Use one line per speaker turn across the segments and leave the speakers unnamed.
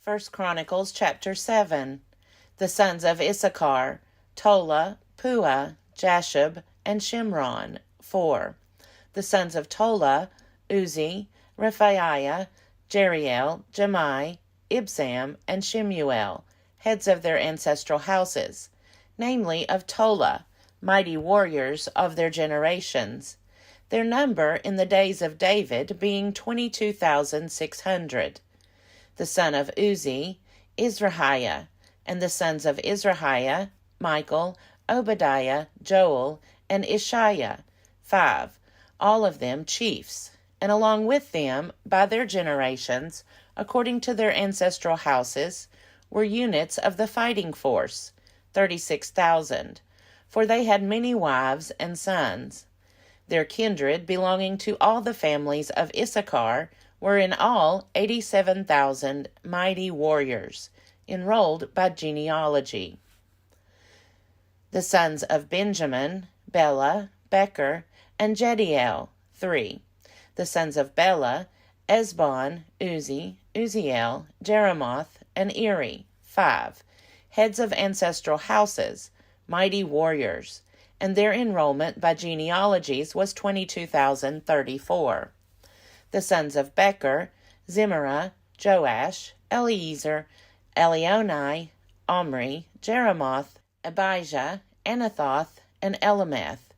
1 Chronicles chapter 7. The sons of Issachar, Tola, Puah, Jashub, and Shimron, 4. The sons of Tola, Uzi, Rephaiah, Jeriel, Jemai, Ibsam, and Shemuel, heads of their ancestral houses, namely of Tola, mighty warriors of their generations, their number in the days of David being 22,600. The son of Uzi, Izrahiah, and the sons of Izrahiah, Michael, Obadiah, Joel, and Ishiah, 5, all of them chiefs, and along with them, by their generations, according to their ancestral houses, were units of the fighting force, 36,000, for they had many wives and sons. Their kindred, belonging to all the families of Issachar, were in all 87,000 mighty warriors, enrolled by genealogy. The sons of Benjamin, Bela, Becher, and Jediel, 3. The sons of Bela, Esbon, Uzi, Uziel, Jeremoth, and Eri, 5. Heads of ancestral houses, mighty warriors, and their enrollment by genealogies was 22,034. The sons of Becher, Zimmerah, Joash, Eliezer, Elionai, Omri, Jeremoth, Abijah, Anathoth, and Elameth.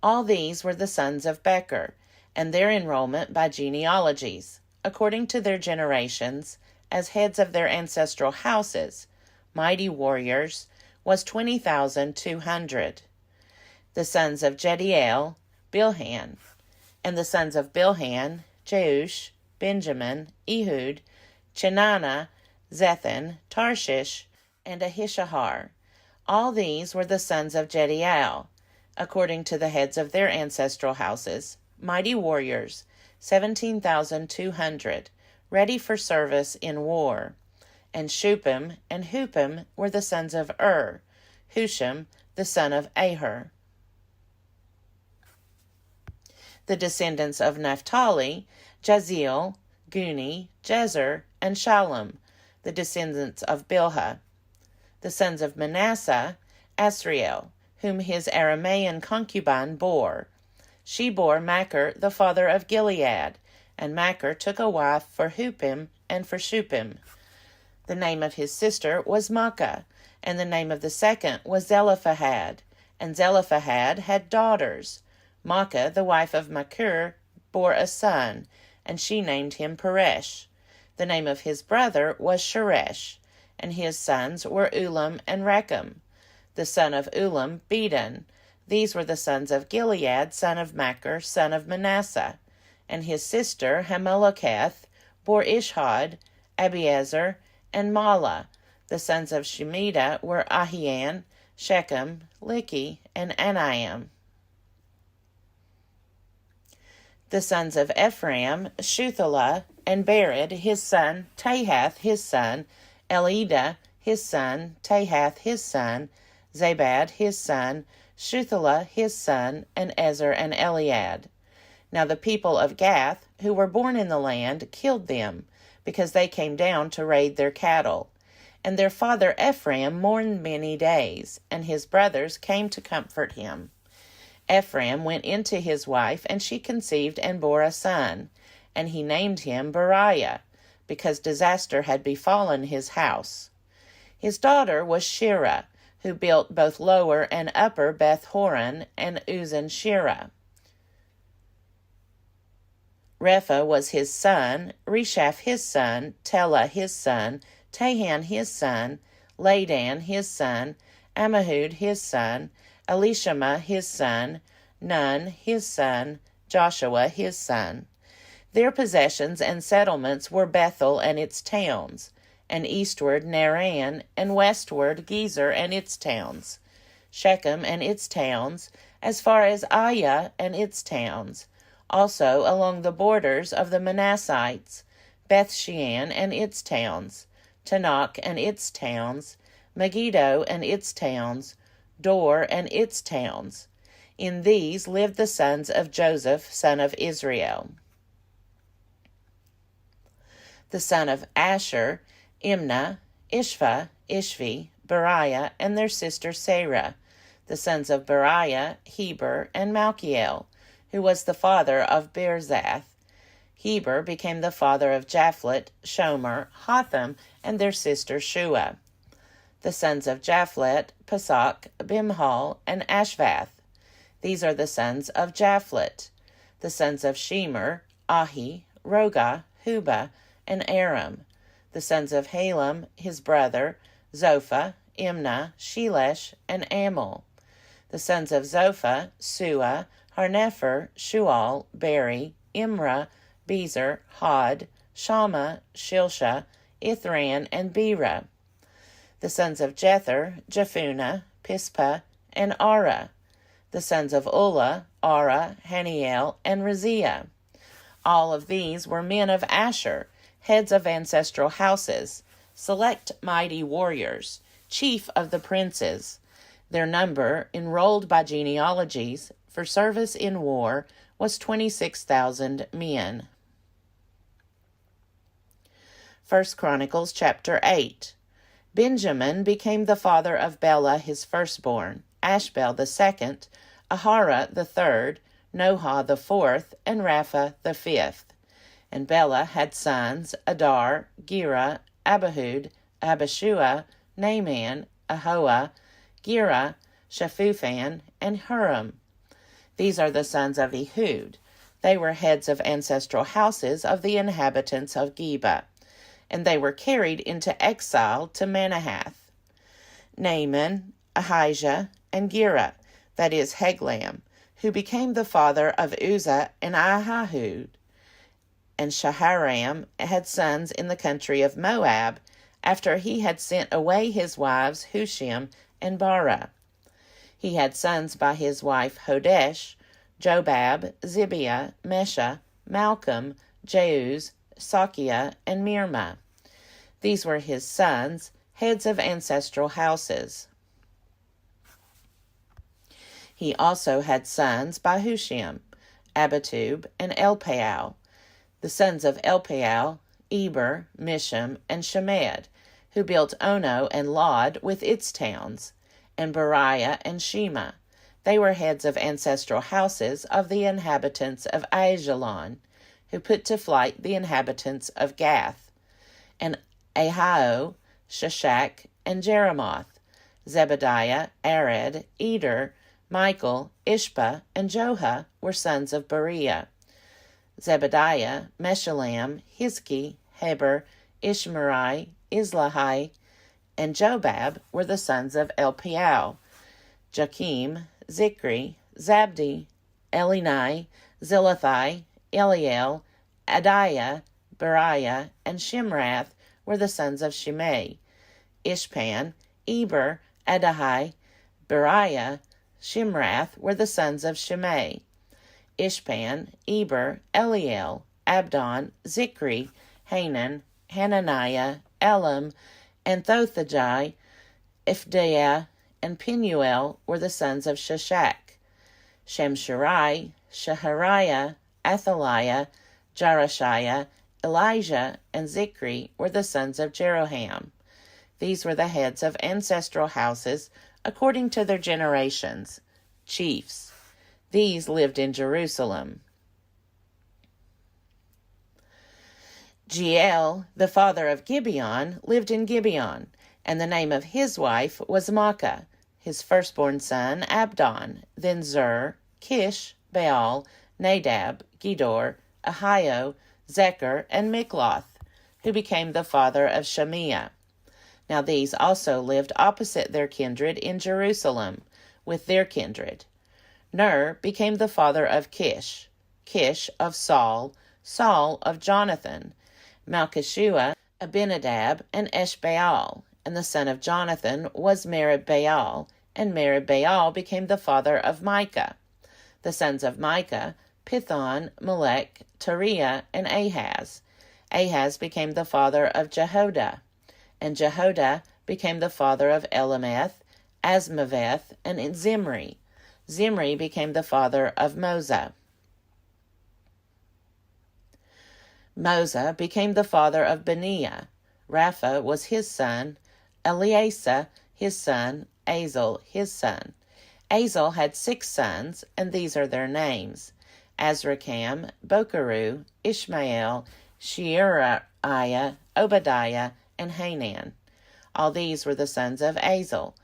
All these were the sons of Becher, and their enrollment by genealogies, according to their generations, as heads of their ancestral houses, mighty warriors, was 20,200. The sons of Jediel, Bilhan, and the sons of Bilhan, Jeush, Benjamin, Ehud, Chenanah, Zethan, Tarshish, and Ahishahar. All these were the sons of Jediel, according to the heads of their ancestral houses, mighty warriors, 17,200, ready for service in war. And Shupim and Hupim were the sons of Hushim, the son of Aher. The descendants of Naphtali, Jaziel, Guni, Jezer, and Shallum, the descendants of Bilhah. The sons of Manasseh, Asriel, whom his Aramaean concubine bore. She bore Machir, the father of Gilead, and Machir took a wife for Hupim and for Shupim. The name of his sister was Maachah, and the name of the second was Zelophehad, and Zelophehad had daughters. Maachah, the wife of Machir, bore a son, and she named him Peresh. The name of his brother was Sheresh, and his sons were Ulam and Rechem. The son of Ulam, Bedan. These were the sons of Gilead, son of Machir, son of Manasseh. And his sister Hameleketh bore Ishhod, Abiezer, and Mala. The sons of Shemida were Ahian, Shechem, Likhi, and Aniam. The sons of Ephraim, Shuthelah, and Bered, his son, Tahath, his son, Elida, his son, Tahath, his son, Zabad, his son, Shuthelah, his son, and Ezer and Eliad. Now the people of Gath, who were born in the land, killed them, because they came down to raid their cattle. And their father Ephraim mourned many days, and his brothers came to comfort him. Ephraim went in to his wife, and she conceived and bore a son, and he named him Beriah, because disaster had befallen his house. His daughter was Shirah, who built both lower and upper Beth-horon and Uzan-Shirah. Repha was his son, Reshaph his son, Telah his son, Tahan his son, Ladan his son, Ammihud his son, Elishama his son, Nun his son, Joshua his son. Their possessions and settlements were Bethel and its towns, and eastward Naran, and westward Gezer and its towns, Shechem and its towns, as far as Ayah and its towns, also along the borders of the Manassites, Beth-shean and its towns, Tanakh and its towns, Megiddo and its towns, Dor and its towns. In these lived the sons of Joseph, son of Israel. The son of Asher, Imnah, Ishva, Ishvi, Beriah, and their sister Sarah. The sons of Beriah, Heber, and Malchiel, who was the father of Birzath. Heber became the father of Japhlet, Shomer, Hotham, and their sister Shua. The sons of Japhlet, Pesach, Bimhal, and Ashvath. These are the sons of Japhlet. The sons of Shemer, Ahi, Roga, Huba, and Aram. The sons of Halem, his brother, Zophah, Imnah, Shelesh, and Amal. The sons of Zophah, Sua, Harnepher, Shual, Beri, Imrah, Bezer, Hod, Shama, Shilsha, Ithran, and Bera. The sons of Jether, Jephunneh, Pispa, and Ara. The sons of Ulla, Ara, Haniel, and Raziah. All of these were men of Asher, heads of ancestral houses, select mighty warriors, chief of the princes. Their number, enrolled by genealogies, for service in war, was 26,000 men. 1 Chronicles chapter 8. Benjamin became the father of Bela his firstborn, Ashbel the second, Ahara the third, Noha the fourth, and Rapha the fifth. And Bela had sons, Adar, Gera, Abihud, Abishua, Naaman, Ahoah, Gera, Shephufan, and Huram. These are the sons of Ehud. They were heads of ancestral houses of the inhabitants of Geba, and they were carried into exile to Manahath. Naaman, Ahijah, and Gera, that is Heglam, who became the father of Uzzah and Ahihud. And Shaharam had sons in the country of Moab, after he had sent away his wives Hushim and Bara. He had sons by his wife Hodesh, Jobab, Zibiah, Mesha, Malcolm, Jeuz, Sakia, and Mirma. These were his sons, heads of ancestral houses. He also had sons by Hushim, Abitub, and Elpaal. The sons of Elpaal, Eber, Misham, and Shemed, who built Ono and Lod with its towns, and Beriah and Shema. They were heads of ancestral houses of the inhabitants of Aijalon, who put to flight the inhabitants of Gath, and Ahio, Shashak, and Jeremoth. Zebediah, Ared, Eder, Michael, Ishpa, and Joha were sons of Beriah. Zebediah, Meshullam, Hizki, Heber, Ishmerai, Islahai, and Jobab were the sons of Elpaal. Joachim, Zikri, Zabdi, Elinai, Zilathai, Eliel, Adiah, Beriah, and Shimrath were the sons of Shimei. Ishpan, Eber, Adahai, Beriah, Shimrath were the sons of Shimei. Ishpan, Eber, Eliel, Abdon, Zikri, Hanan, Hananiah, Elam, and Thothajai, Ifdaiah, and Pinuel were the sons of Shashak. Shemsharai, Shahariah, Athaliah, Jarashiah, Elijah, and Zikri were the sons of Jeroham. These were the heads of ancestral houses according to their generations, chiefs. These lived in Jerusalem. Jeiel, the father of Gibeon, lived in Gibeon, and the name of his wife was Maacah, his firstborn son Abdon, then Zur, Kish, Baal, Nadab, Gedor, Ahio, Zechar, and Mikloth, who became the father of Shemiah. Now these also lived opposite their kindred in Jerusalem, with their kindred. Ner became the father of Kish, Kish of Saul, Saul of Jonathan, Malchishua, Abinadab, and Eshbaal, and the son of Jonathan was Merib-Baal, and Merib-Baal became the father of Micah. The sons of Micah, Pithon, Melech, Tariah, and Ahaz. Ahaz became the father of Jehodah, and Jehodah became the father of Elameth, Asmaveth, and Zimri. Zimri became the father of Moza. Moza became the father of Beniah. Rapha was his son, Eleasa his son, Azel his son. Azel had 6 sons, and these are their names: Azrikam, Bokeru, Ishmael, Sheariah, Obadiah, and Hanan. All these were the sons of Azel.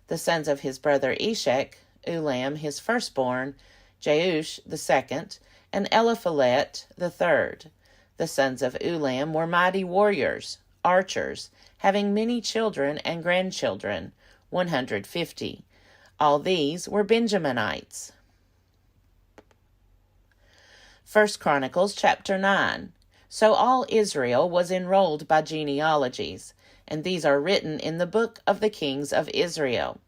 The sons of his brother Eshek: Ulam his firstborn, Jeush the second, and Eliphalet the third. The sons of Ulam were mighty warriors, archers, having many children and grandchildren, 150. All these were Benjaminites. 1 Chronicles chapter 9. So all Israel was enrolled by genealogies, and these are written in the book of the kings of Israel.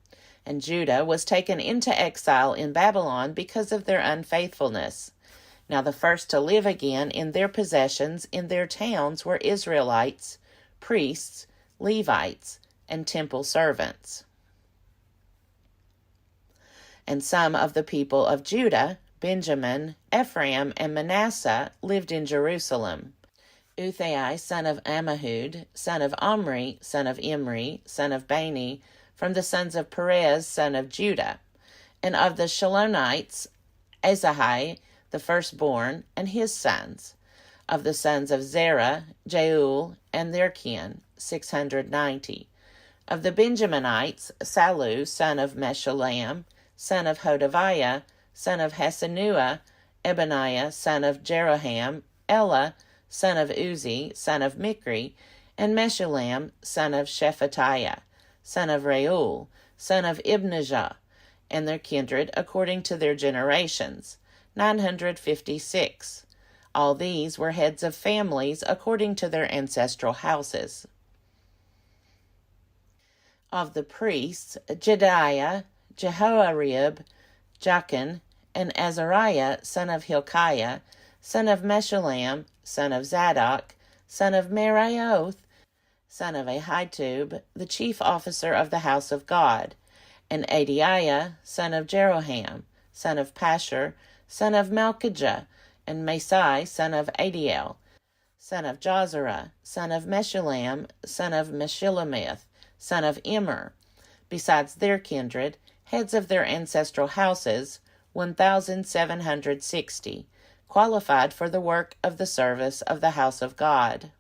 And Judah was taken into exile in Babylon because of their unfaithfulness. Now the first to live again in their possessions in their towns were Israelites, priests, Levites, and temple servants. And some of the people of Judah, Benjamin, Ephraim, and Manasseh lived in Jerusalem. Uthai, son of Ammihud, son of Omri, son of Imri, son of Bani, from the sons of Perez, son of Judah. And of the Shalonites, Azahai, the firstborn, and his sons. Of the sons of Zerah, Jeuel, and their kin, 690. Of the Benjaminites, Salu, son of Meshullam, son of Hodaviah, son of Hasenuah, Ebaniah, son of Jeroham, Ella, son of Uzi, son of Mikri, and Meshullam, son of Shephatiah, son of Reuel, son of Ibnijah, and their kindred according to their generations, 956. All these were heads of families according to their ancestral houses. Of the priests, Jedaiah, Jehoiarib, Jachin, and Azariah, son of Hilkiah, son of Meshullam, son of Zadok, son of Meraioth, son of Ahitub, the chief officer of the house of God, and Adiah, son of Jeroham, son of Pashur, son of Malchijah, and Masai, son of Adiel, son of Jozerah, son of Meshullam, son of Meshillemith, son of Immer, besides their kindred, heads of their ancestral houses, 1,760, qualified for the work of the service of the house of God.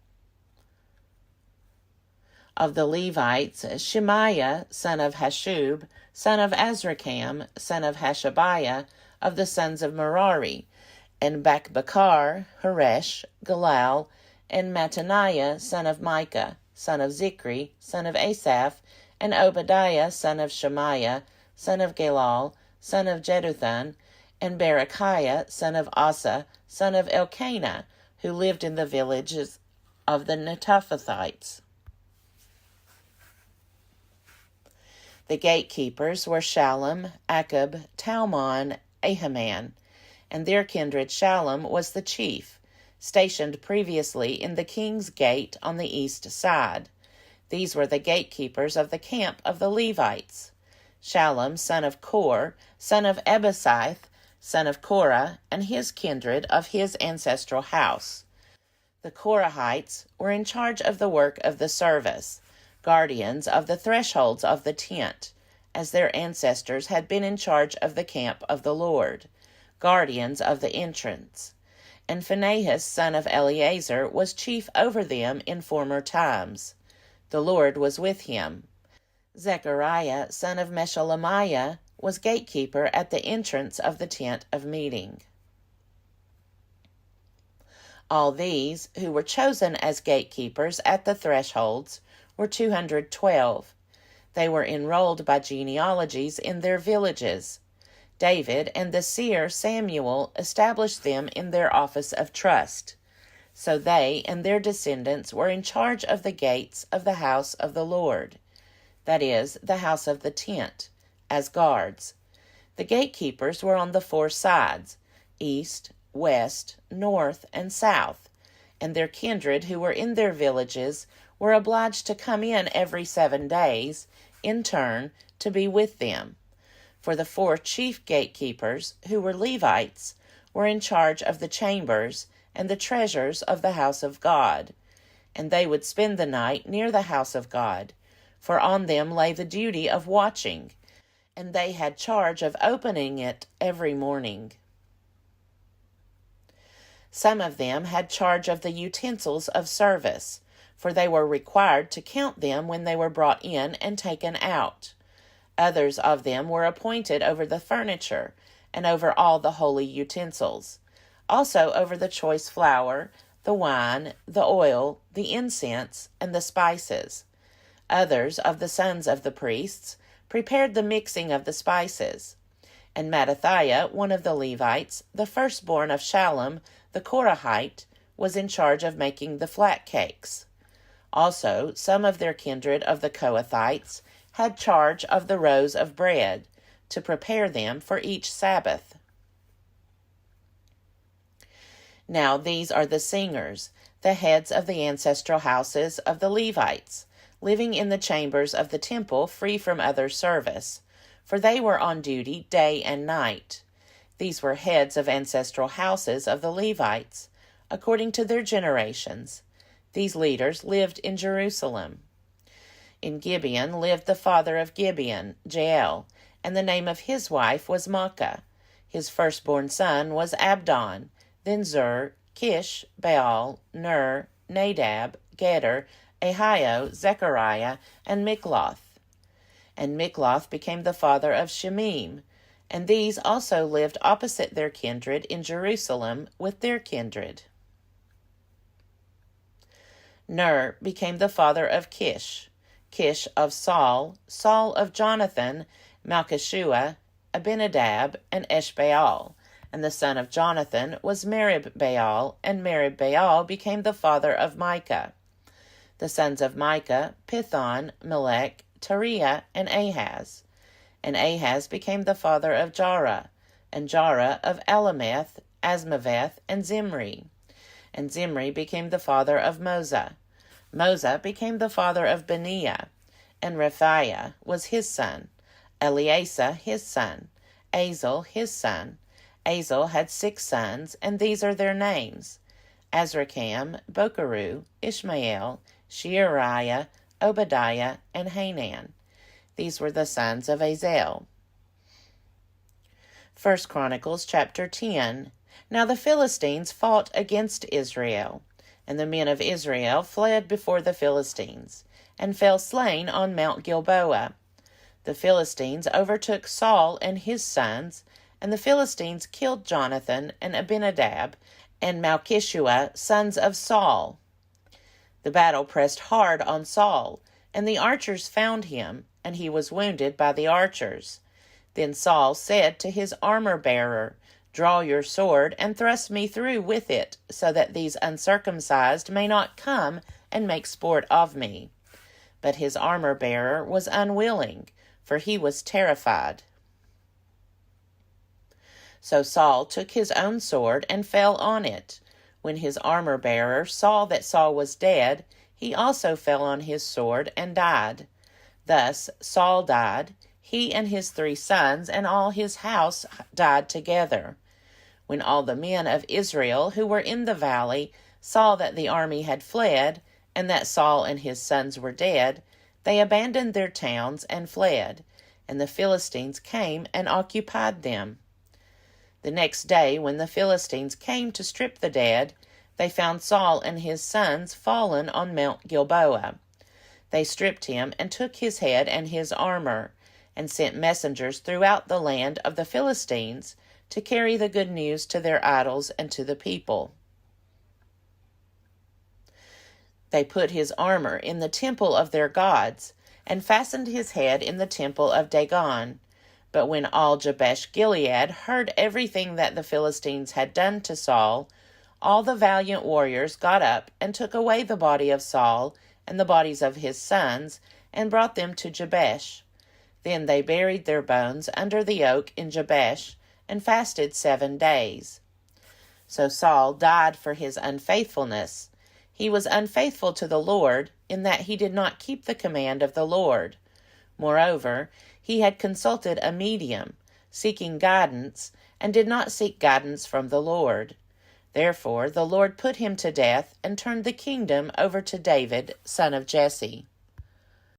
Of the Levites, Shemaiah, son of Hashub, son of Azrikam, son of Hashabiah, of the sons of Merari, and Bakbakar, Haresh, Galal, and Mattaniah, son of Micah, son of Zikri, son of Asaph, and Obadiah, son of Shemaiah, son of Galal, son of Jeduthun, and Berechiah, son of Asa, son of Elkanah, who lived in the villages of the Netophathites. The gatekeepers were Shallum, Akub, Talmon, Ahiman, and their kindred Shallum was the chief, stationed previously in the king's gate on the east side. These were the gatekeepers of the camp of the Levites. Shallum, son of Kor, son of Ebasith, son of Korah, and his kindred of his ancestral house. The Korahites were in charge of the work of the service, guardians of the thresholds of the tent, as their ancestors had been in charge of the camp of the Lord, guardians of the entrance. And Phinehas, son of Eleazar, was chief over them in former times. The Lord was with him. Zechariah, son of Meshelemiah, was gatekeeper at the entrance of the tent of meeting. All these, who were chosen as gatekeepers at the thresholds, were 212. They were enrolled by genealogies in their villages. David and the seer Samuel established them in their office of trust. So they and their descendants were in charge of the gates of the house of the Lord, that is, the house of the tent, as guards. The gatekeepers were on the 4 sides, east, west, north, and south, and their kindred who were in their villages were obliged to come in every 7 days, in turn, to be with them. For the 4 chief gatekeepers, who were Levites, were in charge of the chambers and the treasures of the house of God. and they would spend the night near the house of God, for on them lay the duty of watching, and they had charge of opening it every morning. Some of them had charge of the utensils of service, for they were required to count them when they were brought in and taken out. Others of them were appointed over the furniture, and over all the holy utensils, also over the choice flour, the wine, the oil, the incense, and the spices. Others of the sons of the priests prepared the mixing of the spices. And Mattathiah, one of the Levites, the firstborn of Shallum, the Korahite, was in charge of making the flat cakes. Also, some of their kindred of the Kohathites had charge of the rows of bread, to prepare them for each Sabbath. Now these are the singers, the heads of the ancestral houses of the Levites, living in the chambers of the temple free from other service, for they were on duty day and night. These were heads of ancestral houses of the Levites, according to their generations. These leaders lived in Jerusalem. In Gibeon lived the father of Gibeon, Jael, and the name of his wife was Maacah. His firstborn son was Abdon, then Zur, Kish, Baal, Ner, Nadab, Geder, Ahio, Zechariah, and Mikloth. And Mikloth became the father of Shemim, and these also lived opposite their kindred in Jerusalem with their kindred. Ner became the father of Kish, Kish of Saul, Saul of Jonathan, Malchishua, Abinadab, and Eshbaal. And the son of Jonathan was Merib-Baal, and Merib-Baal became the father of Micah. The sons of Micah, Pithon, Melech, Tariah, and Ahaz. And Ahaz became the father of Jarah, and Jarah of Alameth, Asmaveth, and Zimri. And Zimri became the father of Moza. Moza became the father of Beniah, and Rephaiah was his son, Eleasa his son, Azel his son. Azel had 6 sons, and these are their names: Azrikam, Bokeru, Ishmael, Sheariah, Obadiah, and Hanan. These were the sons of Azel. 1 Chronicles chapter 10. Now the Philistines fought against Israel, and the men of Israel fled before the Philistines, and fell slain on Mount Gilboa. The Philistines overtook Saul and his sons, and the Philistines killed Jonathan and Abinadab and Malchishua, sons of Saul. The battle pressed hard on Saul, and the archers found him, and he was wounded by the archers. Then Saul said to his armor-bearer, "Draw your sword, and thrust me through with it, so that these uncircumcised may not come and make sport of me." But his armor-bearer was unwilling, for he was terrified. So Saul took his own sword and fell on it. When his armor-bearer saw that Saul was dead, he also fell on his sword and died. Thus Saul died, he and his 3 sons, and all his house died together. When all the men of Israel who were in the valley saw that the army had fled, and that Saul and his sons were dead, they abandoned their towns and fled, and the Philistines came and occupied them. The next day, when the Philistines came to strip the dead, they found Saul and his sons fallen on Mount Gilboa. They stripped him and took his head and his armor, and sent messengers throughout the land of the Philistines to carry the good news to their idols and to the people. They put his armor in the temple of their gods, and fastened his head in the temple of Dagon. But when all Jabesh-Gilead heard everything that the Philistines had done to Saul, all the valiant warriors got up and took away the body of Saul and the bodies of his sons, and brought them to Jabesh. Then they buried their bones under the oak in Jabesh, and fasted 7 days. So Saul died for his unfaithfulness. He was unfaithful to the Lord, in that he did not keep the command of the Lord. Moreover, he had consulted a medium, seeking guidance, and did not seek guidance from the Lord. Therefore the Lord put him to death and turned the kingdom over to David, son of Jesse.